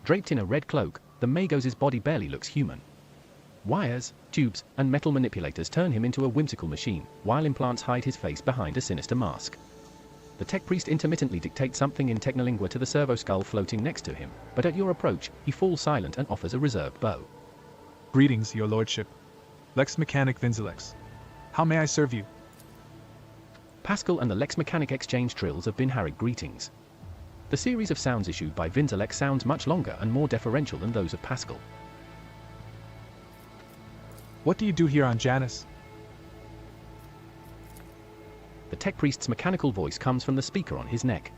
Draped in a red cloak, the Magos' body barely looks human. Wires, tubes, and metal manipulators turn him into a whimsical machine, while implants hide his face behind a sinister mask. The tech priest intermittently dictates something in technolingua to the servo skull floating next to him, but at your approach, he falls silent and offers a reserved bow. Greetings, your lordship. Lex Mechanic Vinzilex. How may I serve you? Pascal and the Lex Mechanic exchange trills have been harried greetings. The series of sounds issued by Vinzilex sounds much longer and more deferential than those of Pascal. What do you do here on Janus? The tech priest's mechanical voice comes from the speaker on his neck.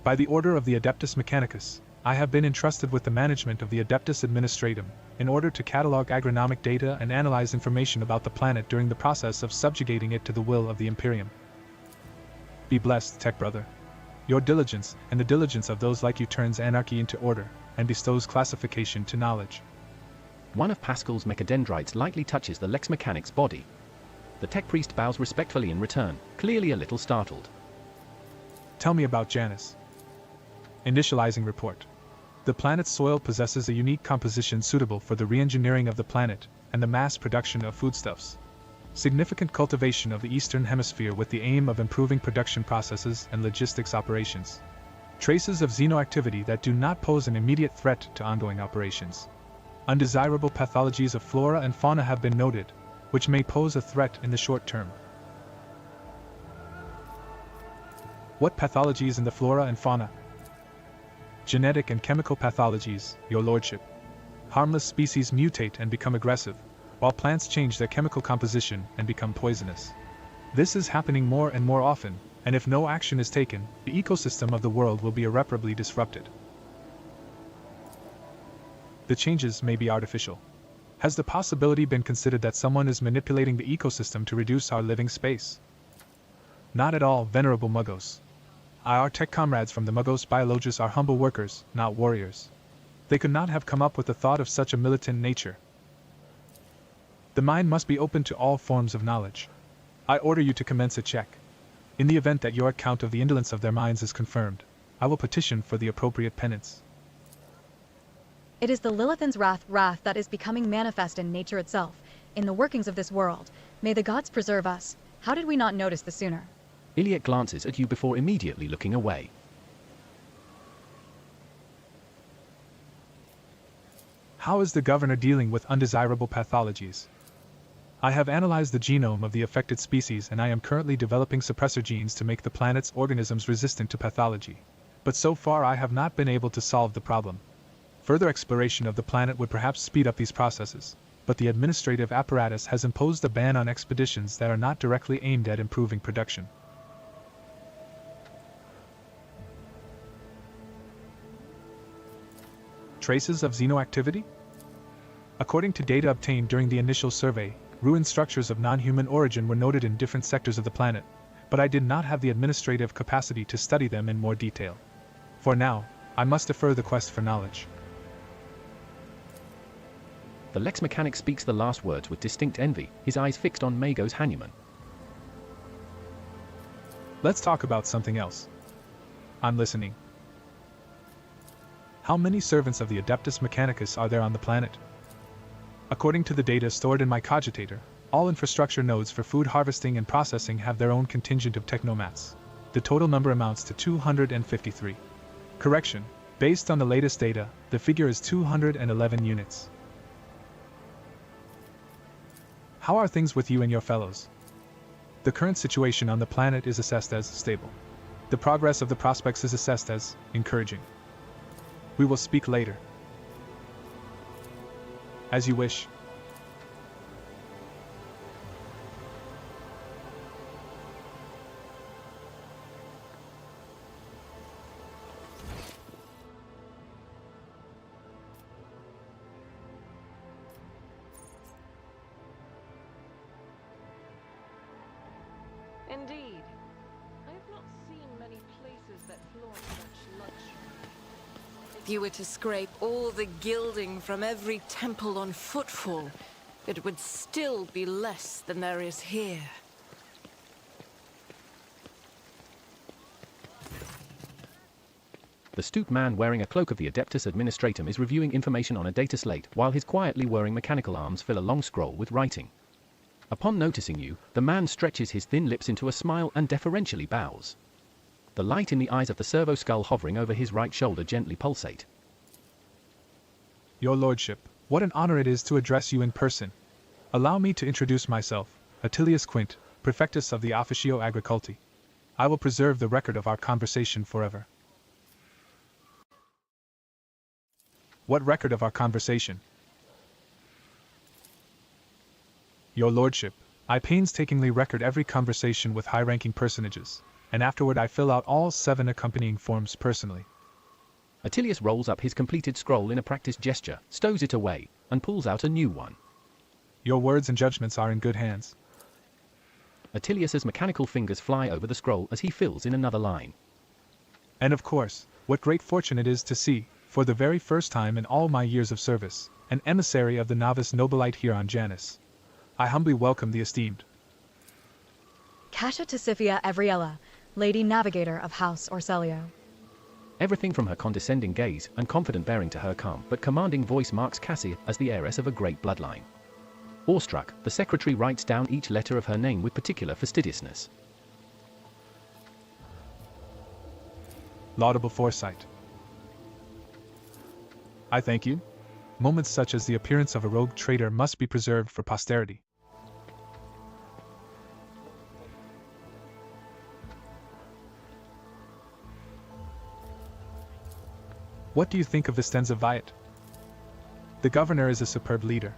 By the order of the Adeptus Mechanicus, I have been entrusted with the management of the Adeptus Administratum, in order to catalog agronomic data and analyze information about the planet during the process of subjugating it to the will of the Imperium. Be blessed, tech brother. Your diligence, and the diligence of those like you, turns anarchy into order, and bestows classification to knowledge. One of Pascal's mechadendrites lightly touches the Lex Mechanic's body. The tech priest bows respectfully in return, clearly a little startled. Tell me about Janus. Initializing report. The planet's soil possesses a unique composition suitable for the re-engineering of the planet, and the mass production of foodstuffs. Significant cultivation of the Eastern Hemisphere with the aim of improving production processes and logistics operations. Traces of xenoactivity that do not pose an immediate threat to ongoing operations. Undesirable pathologies of flora and fauna have been noted, which may pose a threat in the short term. What pathologies in the flora and fauna? Genetic and chemical pathologies, your lordship. Harmless species mutate and become aggressive, while plants change their chemical composition and become poisonous. This is happening more and more often, and if no action is taken, the ecosystem of the world will be irreparably disrupted. The changes may be artificial. Has the possibility been considered that someone is manipulating the ecosystem to reduce our living space? Not at all, venerable Muggos. Our tech comrades from the Muggos Biologists are humble workers, not warriors. They could not have come up with the thought of such a militant nature. The mind must be open to all forms of knowledge. I order you to commence a check. In the event that your account of the indolence of their minds is confirmed, I will petition for the appropriate penance. It is the Lilithan's wrath that is becoming manifest in nature itself, in the workings of this world. May the gods preserve us. How did we not notice this sooner? Iliad glances at you before immediately looking away. How is the governor dealing with undesirable pathologies? I have analyzed the genome of the affected species, and I am currently developing suppressor genes to make the planet's organisms resistant to pathology. But so far I have not been able to solve the problem. Further exploration of the planet would perhaps speed up these processes, but the administrative apparatus has imposed a ban on expeditions that are not directly aimed at improving production. Traces of xenoactivity? According to data obtained during the initial survey, ruined structures of non-human origin were noted in different sectors of the planet, but I did not have the administrative capacity to study them in more detail. For now, I must defer the quest for knowledge. The Lex Mechanic speaks the last words with distinct envy, his eyes fixed on Magos Hanuman. Let's talk about something else. I'm listening. How many servants of the Adeptus Mechanicus are there on the planet? According to the data stored in my cogitator, all infrastructure nodes for food harvesting and processing have their own contingent of technomats. The total number amounts to 253. Correction, based on the latest data, the figure is 211 units. How are things with you and your fellows? The current situation on the planet is assessed as stable. The progress of the prospects is assessed as encouraging. We will speak later. As you wish. Indeed. I have not seen many places that flaunt such luxury. If you were to scrape all the gilding from every temple on footfall, it would still be less than there is here. The The stooped man wearing a cloak of the Adeptus Administratum is reviewing information on a data slate while his quietly whirring mechanical arms fill a long scroll with writing. Upon noticing you, the man stretches his thin lips into a smile and deferentially bows. The light in the eyes of the servo skull hovering over his right shoulder gently pulsate. Your Lordship, what an honor it is to address you in person. Allow me to introduce myself, Attilius Quint, Prefectus of the Officio Agriculti. I will preserve the record of our conversation forever. What record of our conversation? Your Lordship, I painstakingly record every conversation with high-ranking personages, and afterward I fill out all 7 accompanying forms personally. Attilius rolls up his completed scroll in a practiced gesture, stows it away, and pulls out a new one. Your words and judgments are in good hands. Attilius's mechanical fingers fly over the scroll as he fills in another line. And of course, what great fortune it is to see, for the very first time in all my years of service, an emissary of the novice nobilite here on Janus. I humbly welcome the esteemed Cassia Tisifia Evriella, Lady Navigator of House Orselio. Everything from her condescending gaze and confident bearing to her calm but commanding voice marks Cassie as the heiress of a great bloodline. Awestruck, the secretary writes down each letter of her name with particular fastidiousness. Laudable foresight. I thank you. Moments such as the appearance of a rogue traitor must be preserved for posterity. What do you think of Vistenza Viat? The governor is a superb leader.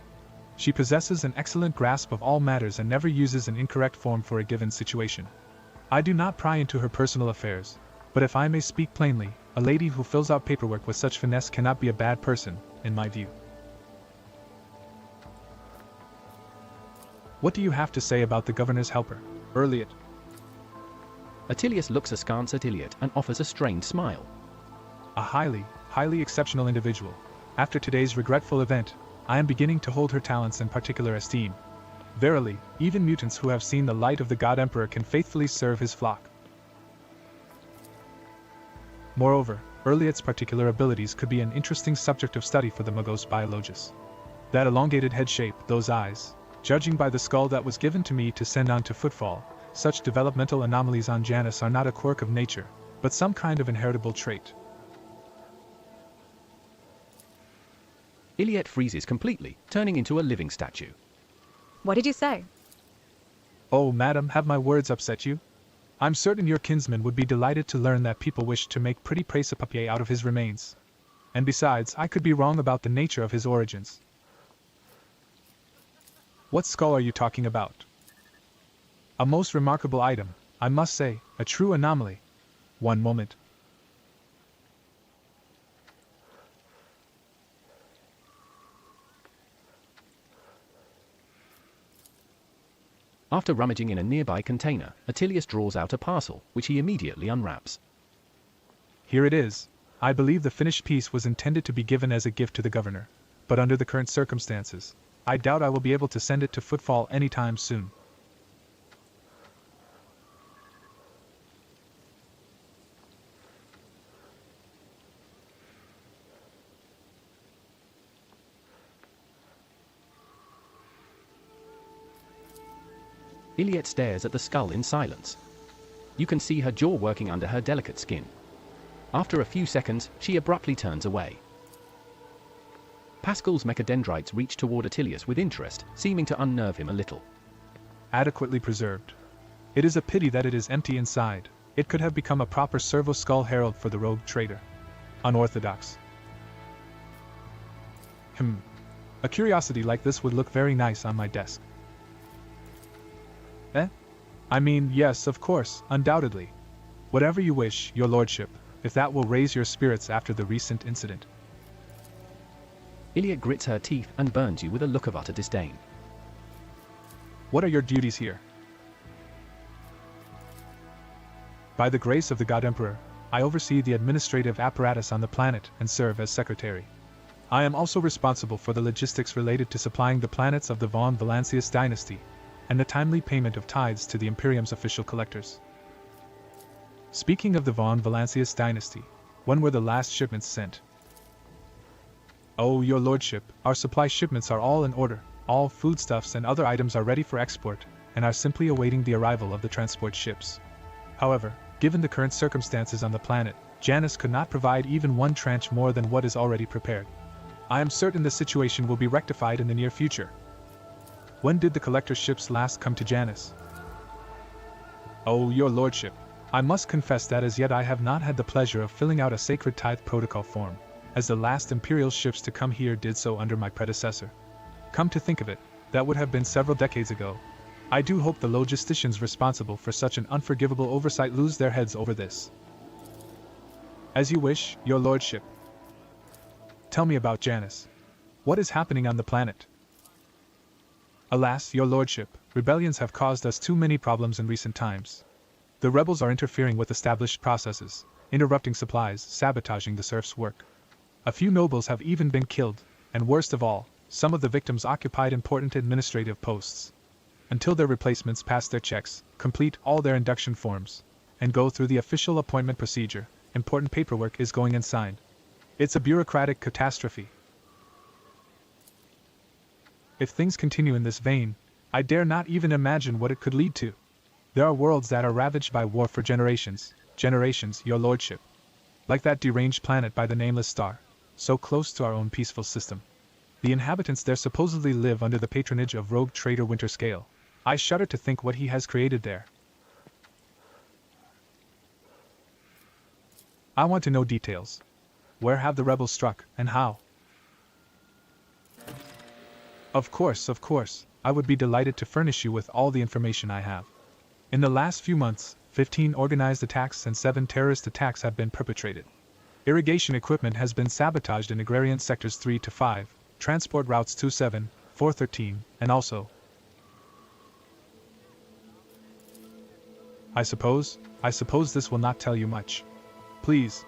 She possesses an excellent grasp of all matters and never uses an incorrect form for a given situation. I do not pry into her personal affairs, but if I may speak plainly, a lady who fills out paperwork with such finesse cannot be a bad person, in my view. What do you have to say about the governor's helper, Erliot? Attilius looks askance at Iliad and offers a strained smile. A highly exceptional individual. After today's regretful event, I am beginning to hold her talents in particular esteem. Verily, even mutants who have seen the light of the God Emperor can faithfully serve his flock. Moreover, Erliot's particular abilities could be an interesting subject of study for the Magos biologists. That elongated head shape, those eyes, judging by the skull that was given to me to send on to Footfall, such developmental anomalies on Janus are not a quirk of nature, but some kind of inheritable trait. Iliad freezes completely, turning into a living statue. What did you say? Oh, madam, have my words upset you? I'm certain your kinsman would be delighted to learn that people wish to make pretty presse-papier out of his remains. And besides, I could be wrong about the nature of his origins. What skull are you talking about? A most remarkable item, I must say, a true anomaly. One moment. After rummaging in a nearby container, Attilius draws out a parcel, which he immediately unwraps. Here it is. I believe the finished piece was intended to be given as a gift to the governor, but under the current circumstances, I doubt I will be able to send it to Footfall anytime soon. Iliad stares at the skull in silence. You can see her jaw working under her delicate skin. After a few seconds, she abruptly turns away. Pascal's mechadendrites reach toward Attilius with interest, seeming to unnerve him a little. Adequately preserved. It is a pity that it is empty inside. It could have become a proper servo-skull herald for the rogue traitor. Unorthodox. A curiosity like this would look very nice on my desk. I mean, yes, of course, undoubtedly. Whatever you wish, your lordship, if that will raise your spirits after the recent incident. Iliad grits her teeth and burns you with a look of utter disdain. What are your duties here? By the grace of the God Emperor, I oversee the administrative apparatus on the planet and serve as secretary. I am also responsible for the logistics related to supplying the planets of the Von Valancius dynasty, and the timely payment of tithes to the Imperium's official collectors. Speaking of the Von Valancius dynasty, When were the last shipments sent? Oh, your lordship, our supply shipments are all in order. All foodstuffs and other items are ready for export, and are simply awaiting the arrival of the transport ships. However, given the current circumstances on the planet, Janus could not provide even one tranche more than what is already prepared. I am certain the situation will be rectified in the near future. When did the collector ships last come to Janus? Oh, your lordship, I must confess that as yet I have not had the pleasure of filling out a sacred tithe protocol form, as the last imperial ships to come here did so under my predecessor. Come to think of it, that would have been several decades ago. I do hope the logisticians responsible for such an unforgivable oversight lose their heads over this. As you wish, your lordship. Tell me about Janus. What is happening on the planet? Alas, your lordship, rebellions have caused us too many problems in recent times. The rebels are interfering with established processes, interrupting supplies, sabotaging the serfs' work. A few nobles have even been killed, and worst of all, some of the victims occupied important administrative posts. Until their replacements pass their checks, complete all their induction forms, and go through the official appointment procedure, important paperwork is going unsigned. It's a bureaucratic catastrophe. If things continue in this vein, I dare not even imagine what it could lead to. There are worlds that are ravaged by war for generations, your lordship. Like that deranged planet by the nameless star, so close to our own peaceful system. The inhabitants there supposedly live under the patronage of rogue traitor Winterscale. I shudder to think what he has created there. I want to know details. Where have the rebels struck, and how? Of course, I would be delighted to furnish you with all the information I have. In the last few months, 15 organized attacks and 7 terrorist attacks have been perpetrated. Irrigation equipment has been sabotaged in agrarian sectors 3 to 5, transport routes 27, 413, and also. I suppose this will not tell you much. Please.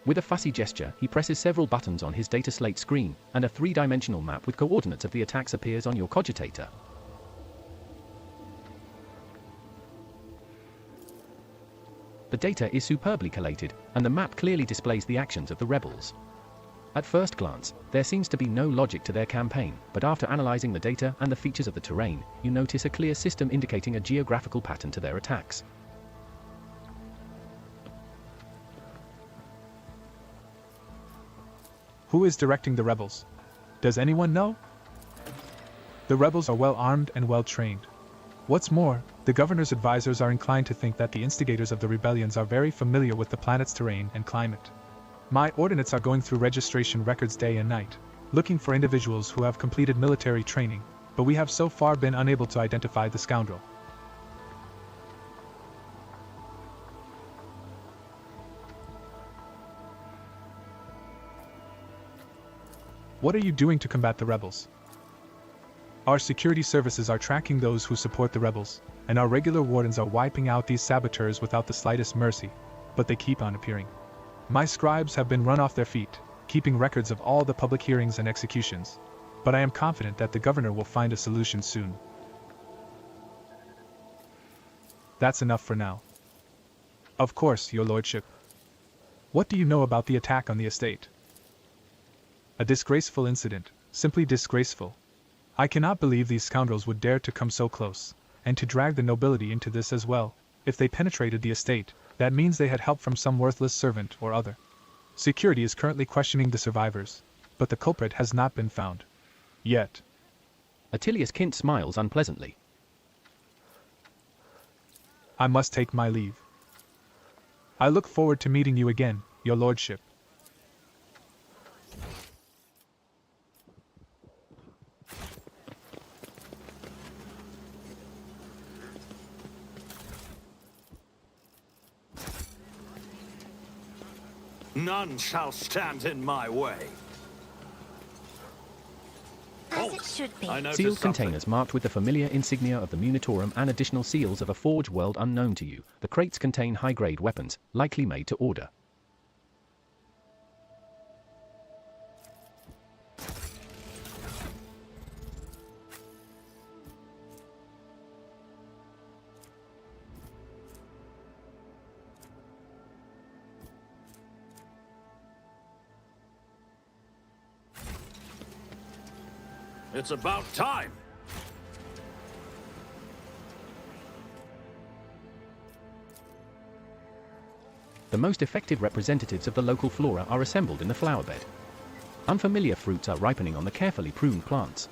With a fussy gesture, he presses several buttons on his data slate screen, and a 3-dimensional map with coordinates of the attacks appears on your cogitator. The data is superbly collated, and the map clearly displays the actions of the rebels. At first glance, there seems to be no logic to their campaign, but after analyzing the data and the features of the terrain, you notice a clear system indicating a geographical pattern to their attacks. Who is directing the rebels? Does anyone know? The rebels are well armed and well trained. What's more, the governor's advisors are inclined to think that the instigators of the rebellions are very familiar with the planet's terrain and climate. My ordinates are going through registration records day and night, looking for individuals who have completed military training, but we have so far been unable to identify the scoundrel. What are you doing to combat the rebels? Our security services are tracking those who support the rebels, and our regular wardens are wiping out these saboteurs without the slightest mercy, but they keep on appearing. My scribes have been run off their feet, keeping records of all the public hearings and executions, but I am confident that the governor will find a solution soon. That's enough for now. Of course, your lordship. What do you know about the attack on the estate? A disgraceful incident, simply disgraceful. I cannot believe these scoundrels would dare to come so close, and to drag the nobility into this as well. If they penetrated the estate, that means they had help from some worthless servant or other. Security is currently questioning the survivors, but the culprit has not been found. Yet. Attilius Kint smiles unpleasantly. I must take my leave. I look forward to meeting you again, your lordship. None shall stand in my way. As it should be. I noticed Sealed something. containers marked with the familiar insignia of the Munitorum and additional seals of a forge world unknown to you. The crates contain high-grade weapons, likely made to order. It's about time. The most effective representatives of the local flora are assembled in the flower bed. Unfamiliar fruits are ripening on the carefully pruned plants.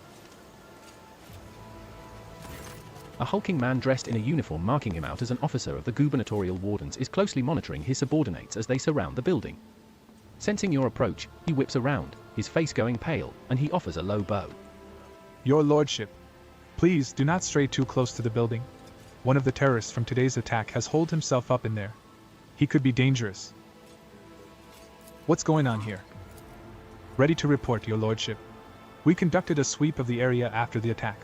A hulking man dressed in a uniform marking him out as an officer of the gubernatorial wardens is closely monitoring his subordinates as they surround the building. Sensing your approach, he whips around, his face going pale, and he offers a low bow. Your lordship, please do not stray too close to the building. One of the terrorists from today's attack has holed himself up in there. He could be dangerous. What's going on here? Ready to report, your lordship. We conducted a sweep of the area after the attack.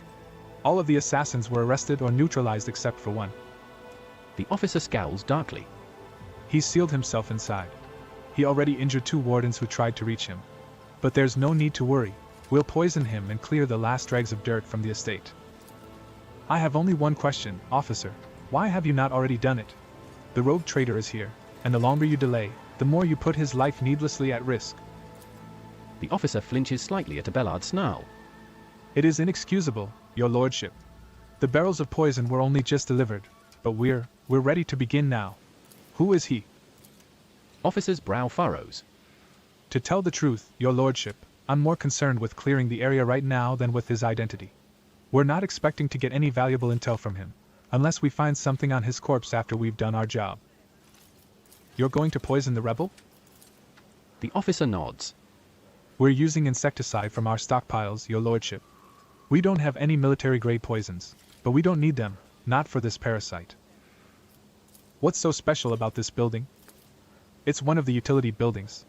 All of the assassins were arrested or neutralized except for one. The officer scowls darkly. He sealed himself inside. He already injured 2 wardens who tried to reach him. But there's no need to worry. We'll poison him and clear the last dregs of dirt from the estate. I have only one question, officer. Why have you not already done it? The rogue traitor is here, and the longer you delay, the more you put his life needlessly at risk. The officer flinches slightly at a Bellard's snarl. It is inexcusable, your lordship. The barrels of poison were only just delivered, but we're ready to begin now. Who is he? Officer's brow furrows. To tell the truth, your lordship, I'm more concerned with clearing the area right now than with his identity. We're not expecting to get any valuable intel from him, unless we find something on his corpse after we've done our job. You're going to poison the rebel? The officer nods. We're using insecticide from our stockpiles, your lordship. We don't have any military-grade poisons, but we don't need them, not for this parasite. What's so special about this building? It's one of the utility buildings.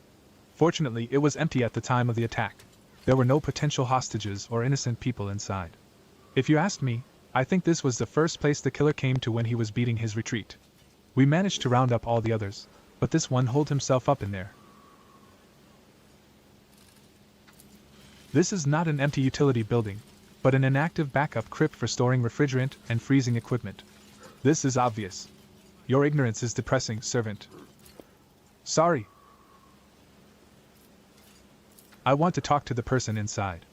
Fortunately, it was empty at the time of the attack. There were no potential hostages or innocent people inside. If you ask me, I think this was the first place the killer came to when he was beating his retreat. We managed to round up all the others, but this one holed himself up in there. This is not an empty utility building, but an inactive backup crypt for storing refrigerant and freezing equipment. This is obvious. Your ignorance is depressing, servant. Sorry. I want to talk to the person inside.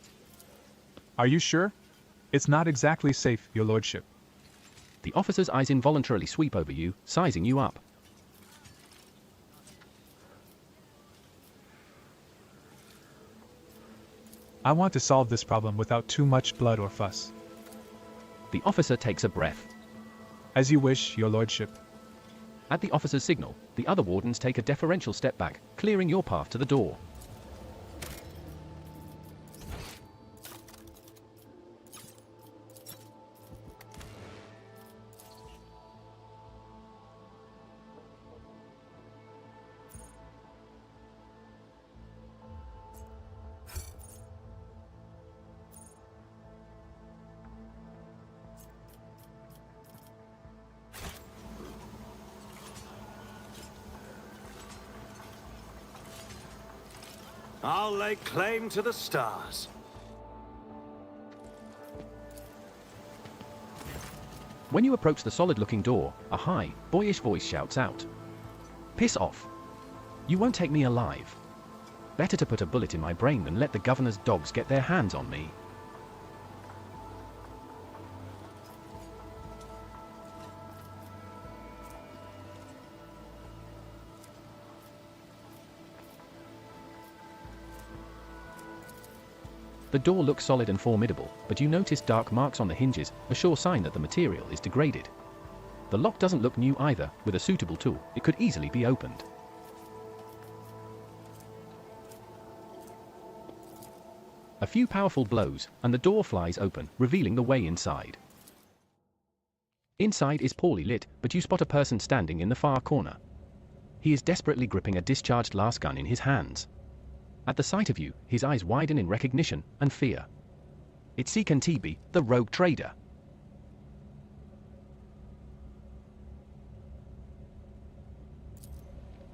Are you sure? It's not exactly safe, your lordship. The officer's eyes involuntarily sweep over you, sizing you up. I want to solve this problem without too much blood or fuss. The officer takes a breath. As you wish, your lordship. At the officer's signal, the other wardens take a deferential step back, clearing your path to the door. I'll lay claim to the stars. When you approach the solid-looking door, a high, boyish voice shouts out. Piss off. You won't take me alive. Better to put a bullet in my brain than let the governor's dogs get their hands on me. The door looks solid and formidable, but you notice dark marks on the hinges, a sure sign that the material is degraded. The lock doesn't look new either. With a suitable tool, it could easily be opened. A few powerful blows, and the door flies open, revealing the way inside. Inside is poorly lit, but you spot a person standing in the far corner. He is desperately gripping a discharged lasgun in his hands. At the sight of you, his eyes widen in recognition and fear. It's Sekantibi, the rogue trader.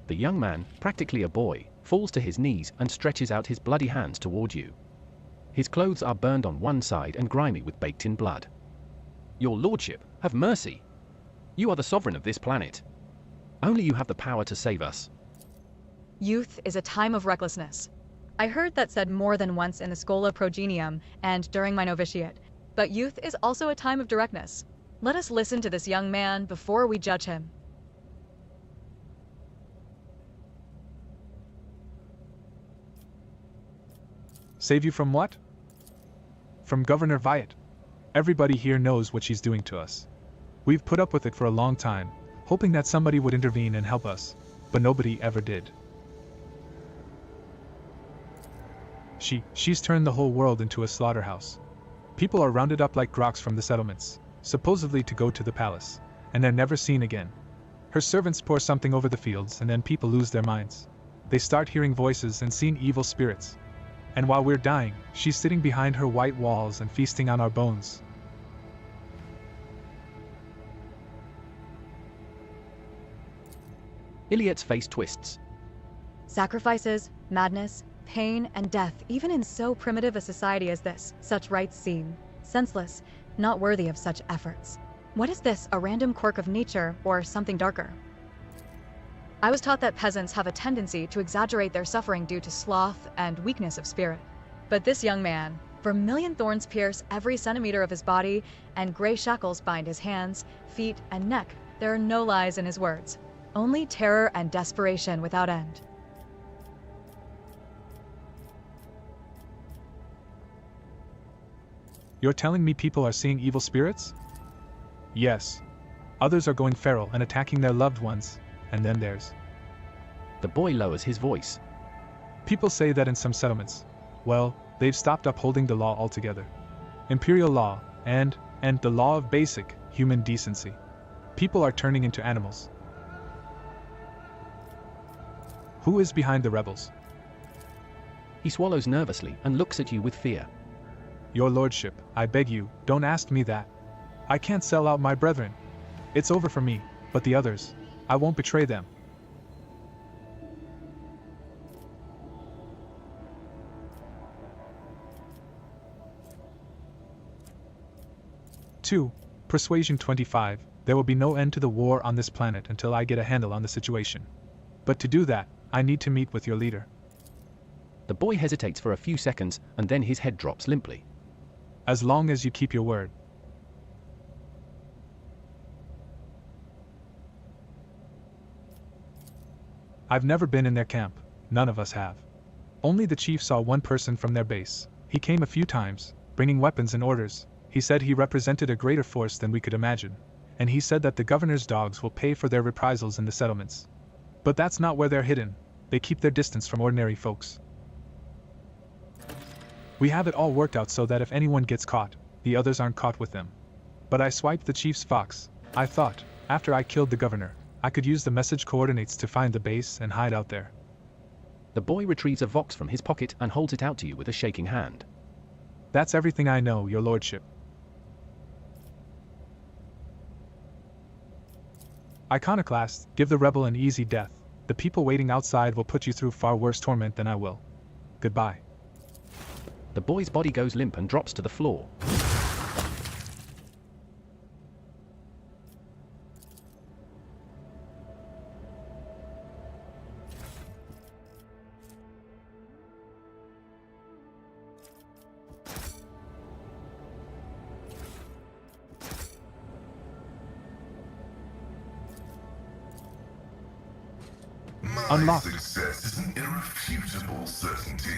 The young man, practically a boy, falls to his knees and stretches out his bloody hands toward you. His clothes are burned on one side and grimy with baked-in blood. Your lordship, have mercy. You are the sovereign of this planet. Only you have the power to save us. Youth is a time of recklessness. I heard that said more than once in the Schola Progenium and during my novitiate. But youth is also a time of directness. Let us listen to this young man before we judge him. Save you from what? From Governor Wyatt. Everybody here knows what she's doing to us. We've put up with it for a long time, hoping that somebody would intervene and help us, but nobody ever did. She's turned the whole world into a slaughterhouse. People are rounded up like groks from the settlements, supposedly to go to the palace, and they're never seen again. Her servants pour something over the fields and then people lose their minds. They start hearing voices and seeing evil spirits. And while we're dying, she's sitting behind her white walls and feasting on our bones. Iliad's face twists. Sacrifices, madness, pain, and death, even in so primitive a society as this, such rites seem senseless, not worthy of such efforts. What is this, a random quirk of nature, or something darker? I was taught that peasants have a tendency to exaggerate their suffering due to sloth and weakness of spirit. But this young man, vermilion thorns pierce every centimeter of his body, and gray shackles bind his hands, feet, and neck. There are no lies in his words, only terror and desperation without end. You're telling me people are seeing evil spirits? Yes. Others are going feral and attacking their loved ones, and then there's... The boy lowers his voice. People say that in some settlements, well, they've stopped upholding the law altogether. Imperial law, and the law of basic human decency. People are turning into animals. Who is behind the rebels? He swallows nervously and looks at you with fear. Your lordship, I beg you, don't ask me that. I can't sell out my brethren. It's over for me, but the others, I won't betray them. Two, Persuasion 25, there will be no end to the war on this planet until I get a handle on the situation. But to do that, I need to meet with your leader. The boy hesitates for a few seconds and then his head drops limply. As long as you keep your word. I've never been in their camp, none of us have. Only the chief saw one person from their base. He came a few times, bringing weapons and orders. He said he represented a greater force than we could imagine, and he said that the governor's dogs will pay for their reprisals in the settlements. But that's not where they're hidden. They keep their distance from ordinary folks. We have it all worked out so that if anyone gets caught, the others aren't caught with them. But I swiped the chief's fox. I thought, after I killed the governor, I could use the message coordinates to find the base and hide out there. The boy retrieves a vox from his pocket and holds it out to you with a shaking hand. That's everything I know, your lordship. Iconoclast, give the rebel an easy death. The people waiting outside will put you through far worse torment than I will. Goodbye. The boy's body goes limp and drops to the floor. Unlocked. Success is an irrefutable certainty.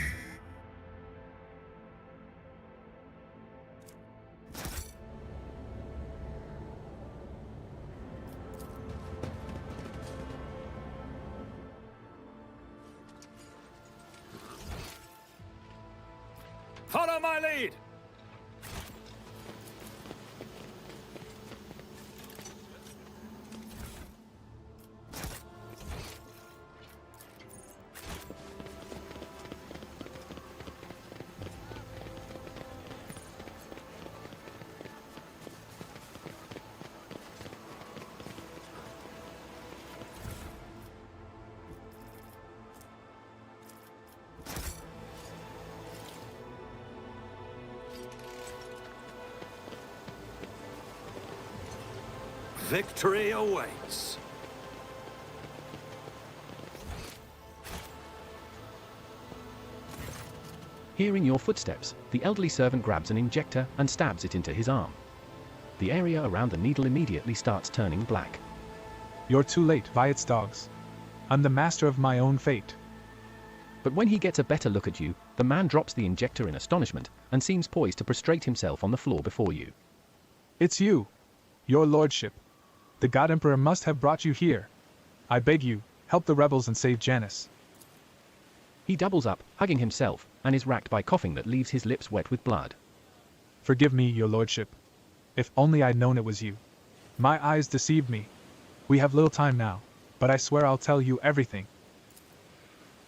Follow my lead! Victory awaits. Hearing your footsteps, the elderly servant grabs an injector and stabs it into his arm. The area around the needle immediately starts turning black. You're too late, Viet's dogs. I'm the master of my own fate. But when he gets a better look at you, the man drops the injector in astonishment and seems poised to prostrate himself on the floor before you. It's you, your lordship. The God Emperor must have brought you here. I beg you, help the rebels and save Janice. He doubles up, hugging himself, and is racked by coughing that leaves his lips wet with blood. Forgive me, your lordship. If only I'd known it was you. My eyes deceived me. We have little time now, but I swear I'll tell you everything.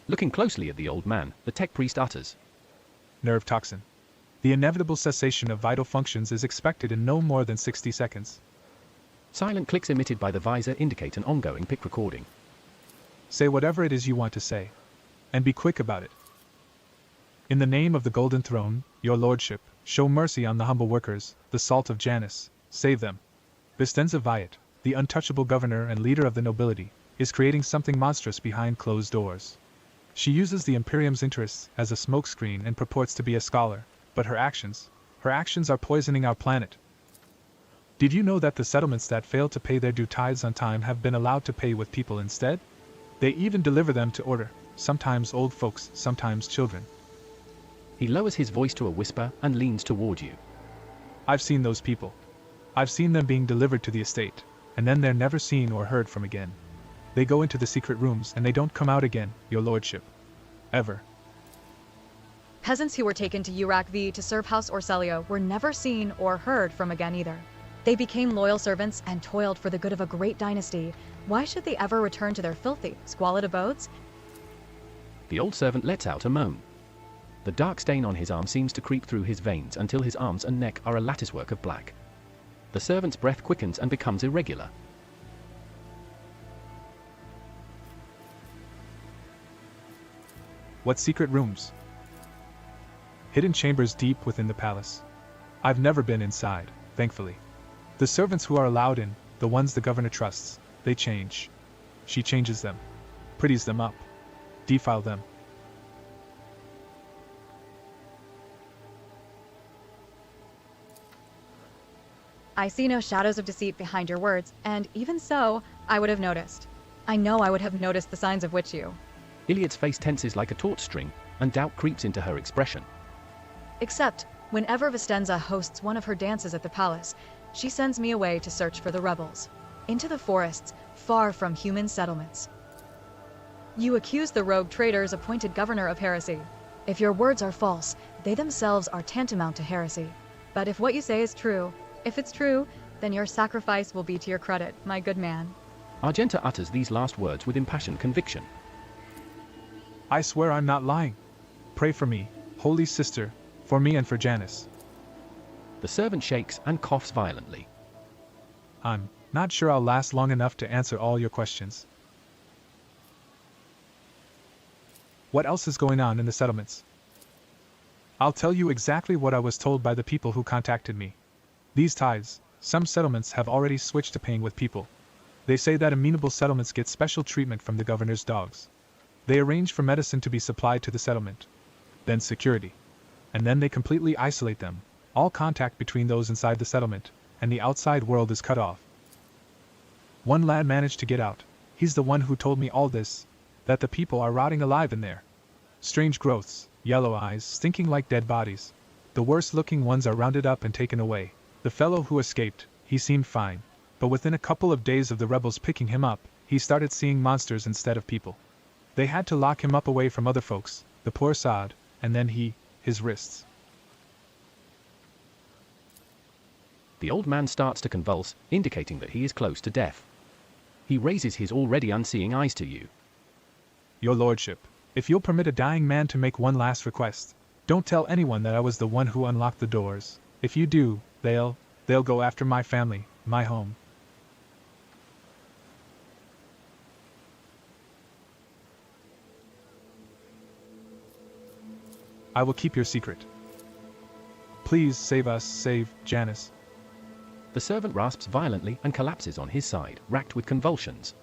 Looking closely at the old man, the tech priest utters. Nerve toxin. The inevitable cessation of vital functions is expected in no more than 60 seconds. Silent clicks emitted by the visor indicate an ongoing PIC recording. Say whatever it is you want to say. And be quick about it. In the name of the Golden Throne, your lordship, show mercy on the humble workers, the salt of Janice, save them. Vistenza Viet, the untouchable governor and leader of the nobility, is creating something monstrous behind closed doors. She uses the Imperium's interests as a smokescreen and purports to be a scholar, but her actions are poisoning our planet. Did you know that the settlements that fail to pay their due tithes on time have been allowed to pay with people instead? They even deliver them to order, sometimes old folks, sometimes children. He lowers his voice to a whisper and leans toward you. I've seen those people. I've seen them being delivered to the estate, and then they're never seen or heard from again. They go into the secret rooms and they don't come out again, your lordship. Ever. Peasants who were taken to Urak V to serve House Orselio were never seen or heard from again either. They became loyal servants and toiled for the good of a great dynasty. Why should they ever return to their filthy, squalid abodes? The old servant lets out a moan. The dark stain on his arm seems to creep through his veins until his arms and neck are a latticework of black. The servant's breath quickens and becomes irregular. What secret rooms? Hidden chambers deep within the palace. I've never been inside, thankfully. The servants who are allowed in, the ones the governor trusts, they change. She changes them, pretties them up, defile them. I see no shadows of deceit behind your words, and even so, I would have noticed. I know I would have noticed the signs of witch you. Iliad's face tenses like a taut string, and doubt creeps into her expression. Except, whenever Vistenza hosts one of her dances at the palace, she sends me away to search for the rebels. Into the forests, far from human settlements. You accuse the rogue traitors appointed governor of heresy. If your words are false, they themselves are tantamount to heresy. But if what you say is true, if it's true, then your sacrifice will be to your credit, my good man. Argenta utters these last words with impassioned conviction. I swear I'm not lying. Pray for me, holy sister, for me and for Janice. The servant shakes and coughs violently. I'm not sure I'll last long enough to answer all your questions. What else is going on in the settlements? I'll tell you exactly what I was told by the people who contacted me. These tithes, some settlements have already switched to paying with people. They say that amenable settlements get special treatment from the governor's dogs. They arrange for medicine to be supplied to the settlement. Then security. And then they completely isolate them. All contact between those inside the settlement and the outside world is cut off. One lad managed to get out. He's the one who told me all this, that the people are rotting alive in there. Strange growths, yellow eyes, stinking like dead bodies. The worst-looking ones are rounded up and taken away. The fellow who escaped, he seemed fine, but within a couple of days of the rebels picking him up, he started seeing monsters instead of people. They had to lock him up away from other folks, the poor sod, and then his wrists. The old man starts to convulse, indicating that he is close to death. He raises his already unseeing eyes to you. Your lordship, if you'll permit a dying man to make one last request, don't tell anyone that I was the one who unlocked the doors. If you do, they'll go after my family, my home. I will keep your secret. Please save us, save Janice. The servant rasps violently and collapses on his side, racked with convulsions.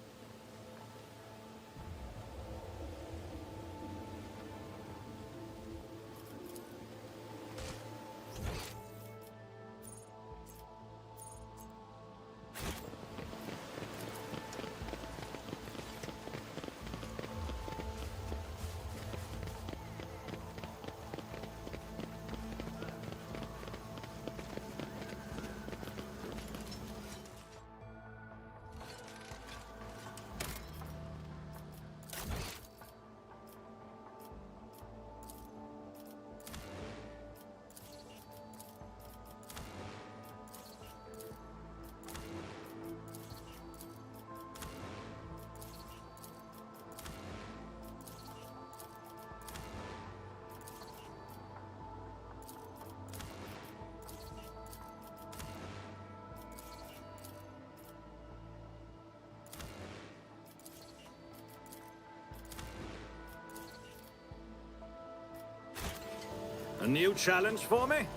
A new challenge for me?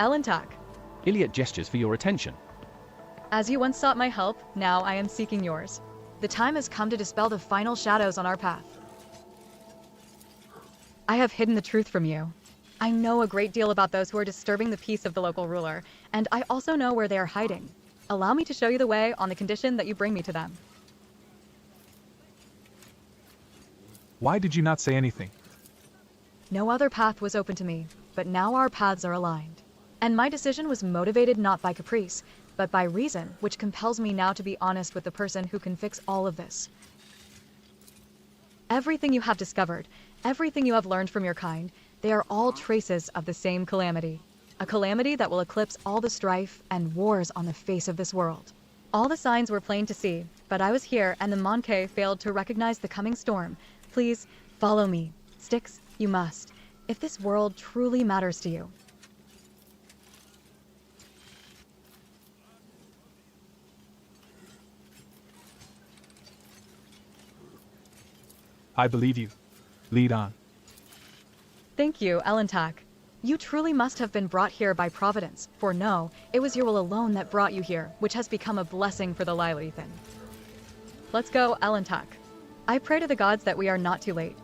Elentak, Iliad gestures for your attention. as you once sought my help, now I am seeking yours. The time has come to dispel the final shadows on our path. I have hidden the truth from you. I know a great deal about those who are disturbing the peace of the local ruler, and I also know where they are hiding. Allow me to show you the way on the condition that you bring me to them. Why did you not say anything? No other path was open to me, but now our paths are aligned. And my decision was motivated not by caprice, but by reason, which compels me now to be honest with the person who can fix all of this. Everything you have discovered, everything you have learned from your kind, they are all traces of the same calamity. A calamity that will eclipse all the strife and wars on the face of this world. All the signs were plain to see, but I was here and the Monkey failed to recognize the coming storm. Please, follow me. Styx, you must, if this world truly matters to you. I believe you. Lead on. Thank you, Elentak. You truly must have been brought here by Providence, for no, it was your will alone that brought you here, which has become a blessing for the Lilithan. Let's go, Elentak. I pray to the gods that we are not too late.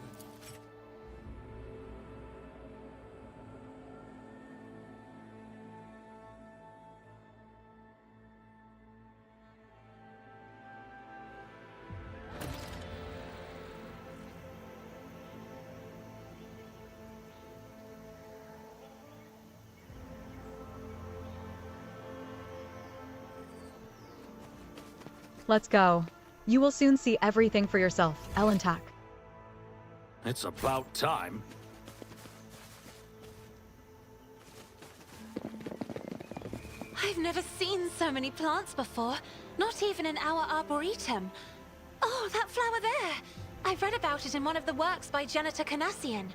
Let's go. You will soon see everything for yourself, Elentak. It's about time. I've never seen so many plants before, not even in our arboretum. Oh, that flower there! I read about it in one of the works by Janitor Canassian.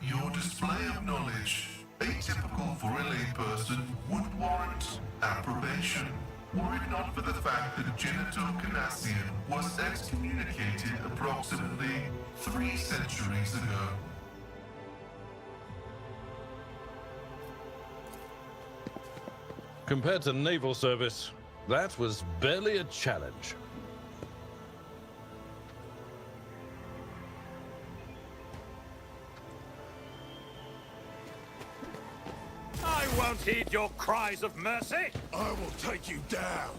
Your display of knowledge, atypical for a layperson, would warrant approbation. Were it not for the fact that Janitor Canassian was excommunicated approximately 3 centuries ago. Compared to naval service, that was barely a challenge. I won't heed your cries of mercy. I will take you down.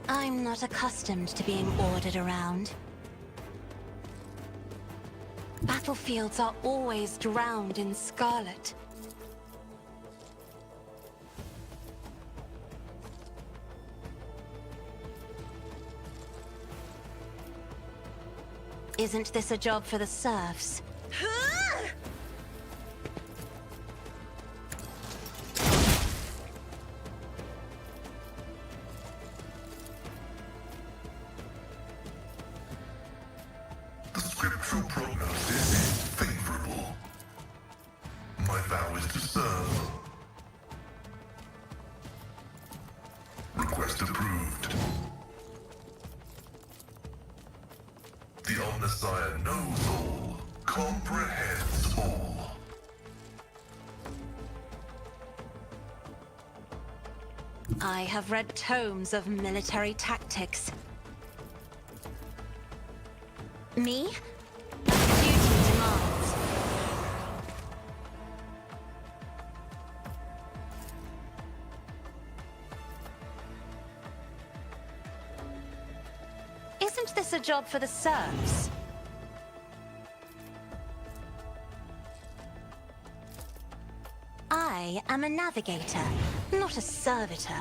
I'm not accustomed to being ordered around. Battlefields are always drowned in scarlet. Isn't this a job for the serfs? The scriptural prognosis is favorable. My vow is to serve. Request approved. The Omnissiah knows all, comprehends all. I have read tomes of military tactics. Me? Duty demands. Isn't this a job for the serfs? I am a navigator, not a servitor.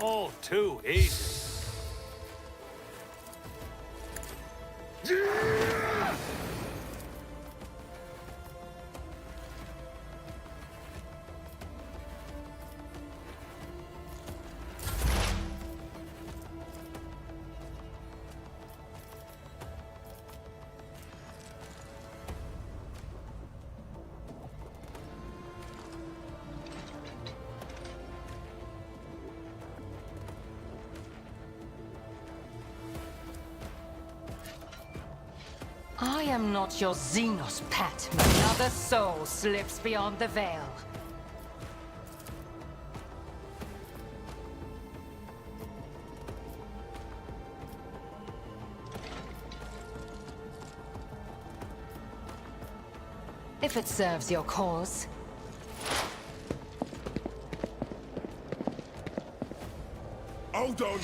All too easy. I am not your Xenos pet. Another soul slips beyond the veil. If it serves your cause. Hold on!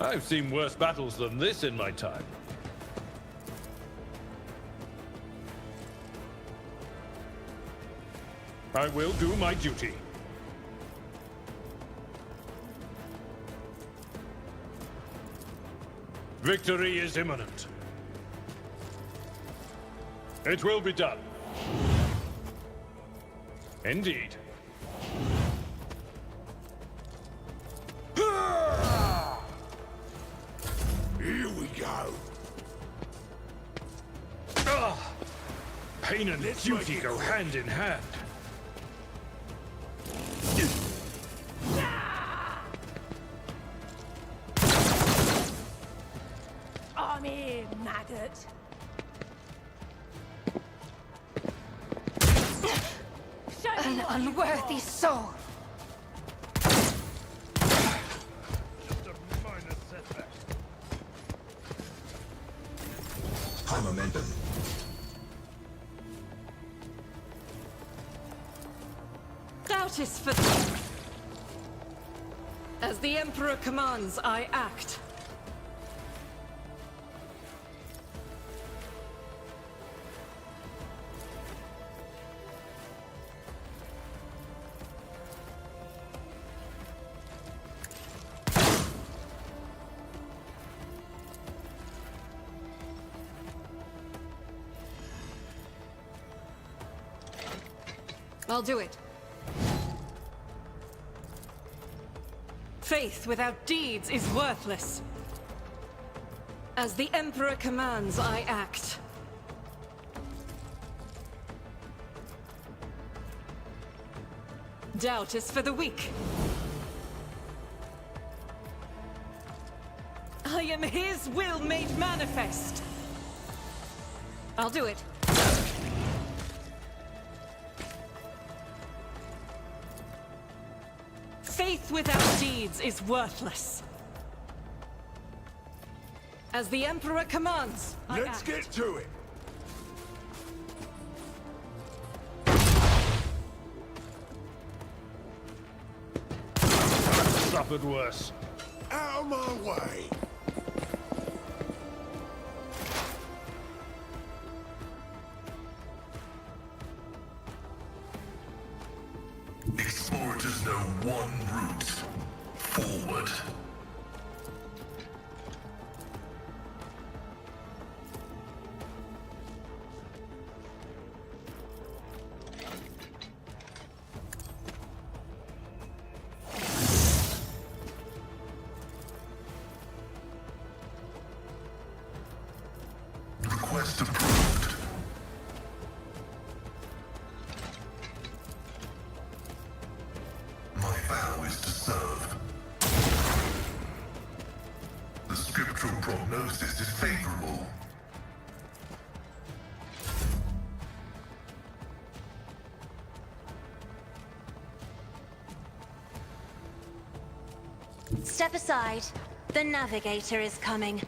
I've seen worse battles than this in my time. I will do my duty. Victory is imminent. It will be done. Indeed. Here we go. Pain and Let's duty make it go quick. hand in hand. I'm here, maggot. Show me An what you've unworthy got. soul. Just a minor setback. High momentum. Doubt is for them. As the Emperor commands, I act. I'll do it. Faith without deeds is worthless. As the Emperor commands, I act. Doubt is for the weak. I am his will made manifest. I'll do it. Faith without deeds is worthless. As the Emperor commands, I Let's act. get to it. Suffered worse. Out of my way. Explorers know one route. Forward. Request approved. prognosis is favorable. Step aside. The navigator is coming.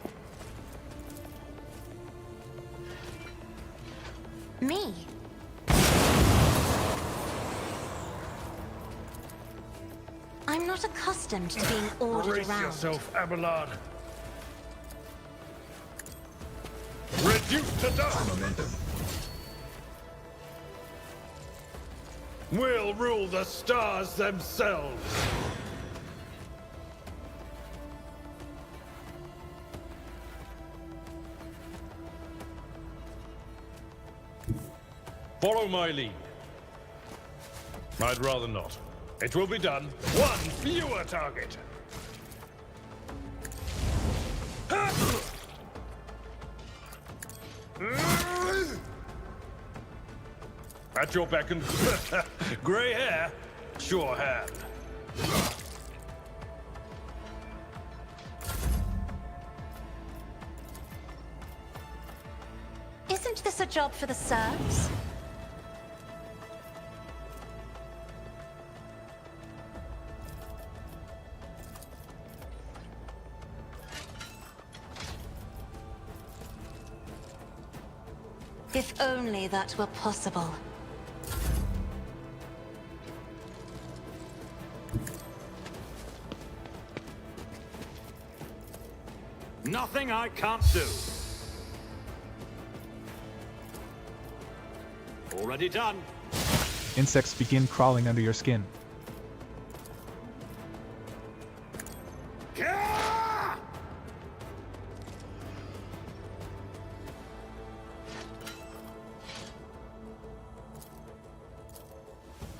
Me? I'm not accustomed to being ordered Brace around. yourself, Abelard. Reduced to dust! Momentum. We'll rule the stars themselves! Follow my lead. I'd rather not. It will be done. One fewer target. At your beck and grey hair, sure hand. Isn't this a job for the serfs? If only that were possible. Nothing I can't do. Already done. Insects begin crawling under your skin. Gah!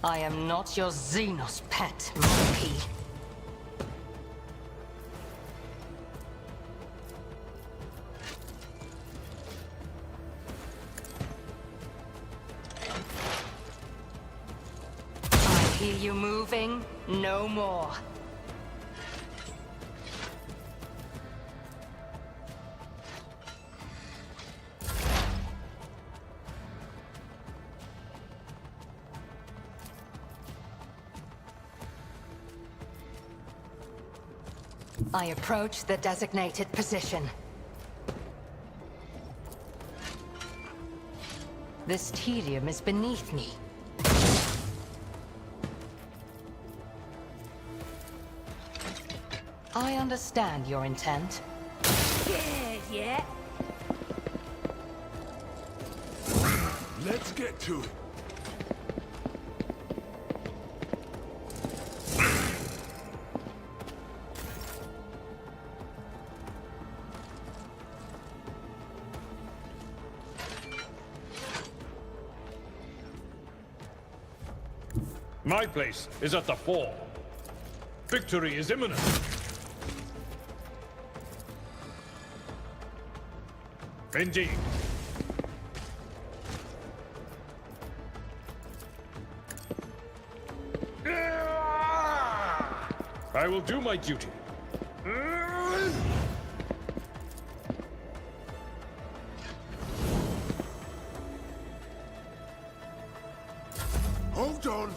I am not your Xenos pet, monkey. I hear you moving. No more. I approach the designated position. This tedium is beneath me. I understand your intent. Yeah. Let's get to it. My place is at the fore. Victory is imminent. Indeed. I will do my duty. Hold on.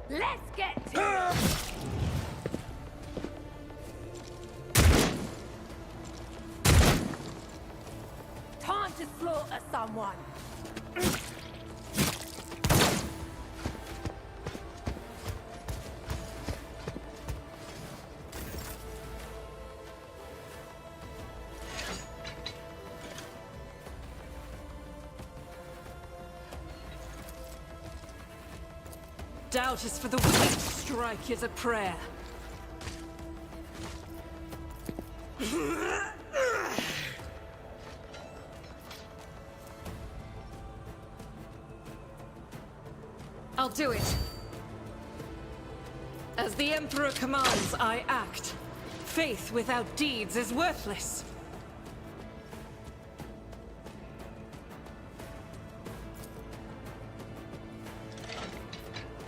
Let's get to it. Time to slaughter someone. Doubt is for the weak. Strike is a prayer. I'll do it. As the Emperor commands, I act. Faith without deeds is worthless.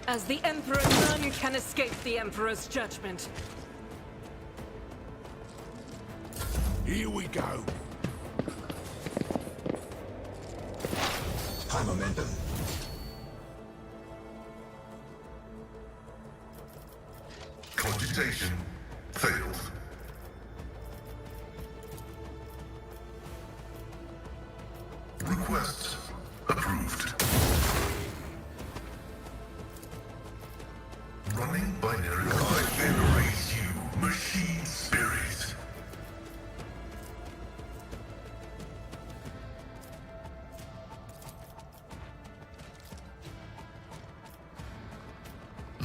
As the Emperor, none can escape the Emperor's judgment. Here we go. High momentum. Cogitation failed. Request approved. Running binary. I venerate you, machine spirit.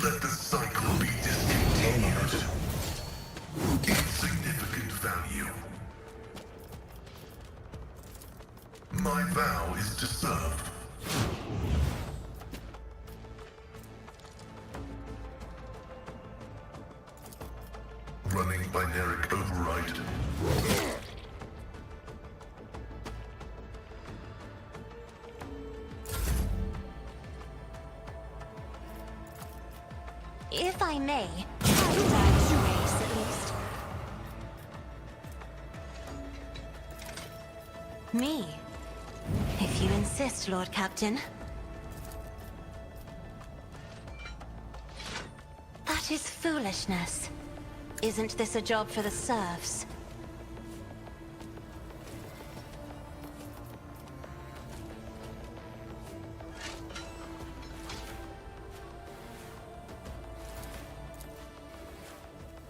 Let the cycle be discontinued. Insignificant value. My vow is to serve. Running binaric override. If I may, I'd like to race at least. Me? If you insist, Lord Captain. That is foolishness. Isn't this a job for the serfs?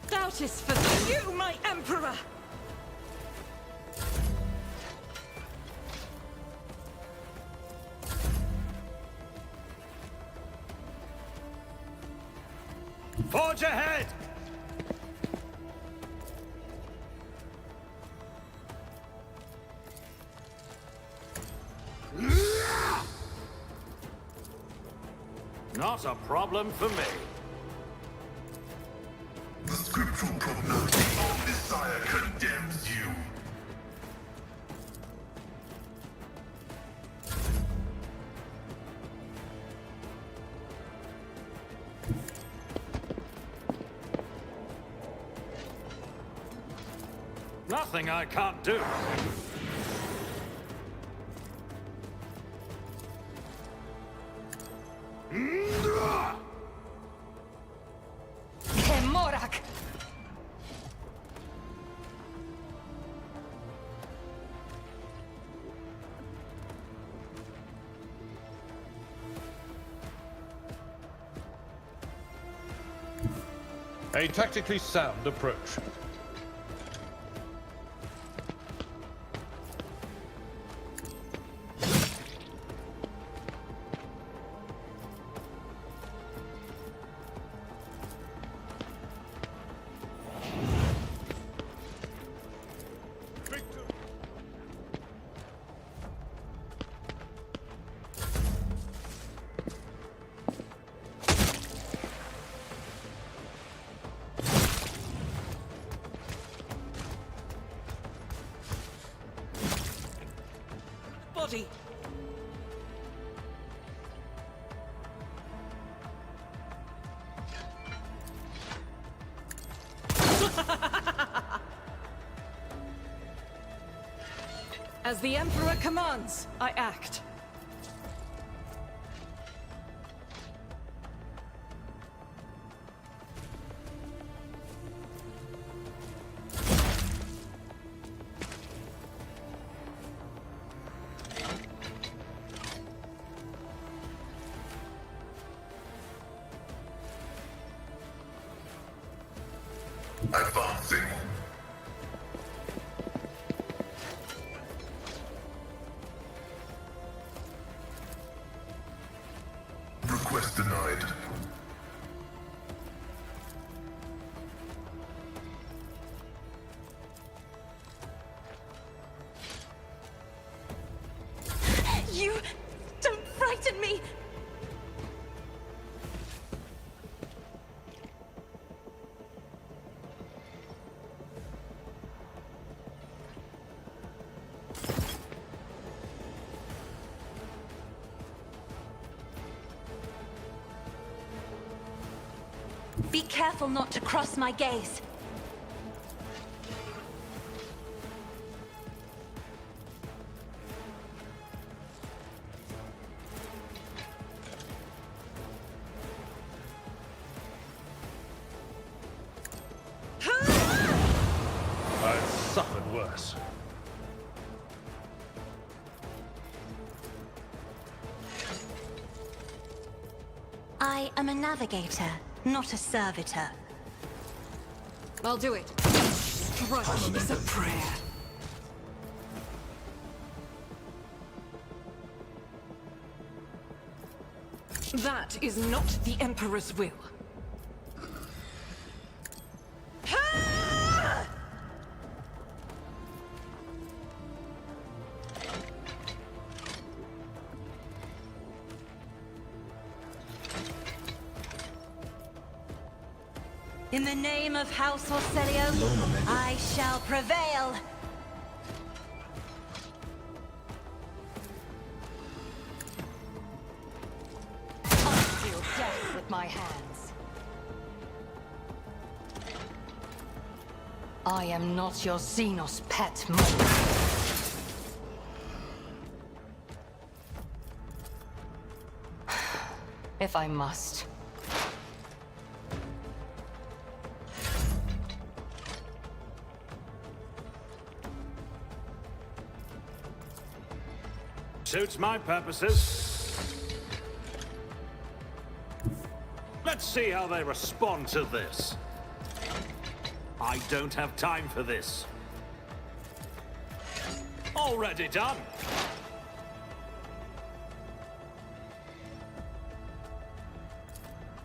Doubt is for you, my Emperor! Forge ahead! Not a problem for me. The scriptural prognosis of Messiah condemns you. Nothing I can't do. Kemorak! A tactically sound approach. Body. As the Emperor commands, I act. Advancing. Request denied. You don't frighten me! Be careful not to cross my gaze. suffered worse. I am a navigator, not a servitor. I'll do it. Trust is a prayer. That is not the Emperor's will. In the name of House Orselio, I shall prevail. I deal death with my hands. I am not your Xenos pet monk. If I must. Suits my purposes. Let's see how they respond to this. I don't have time for this. Already done.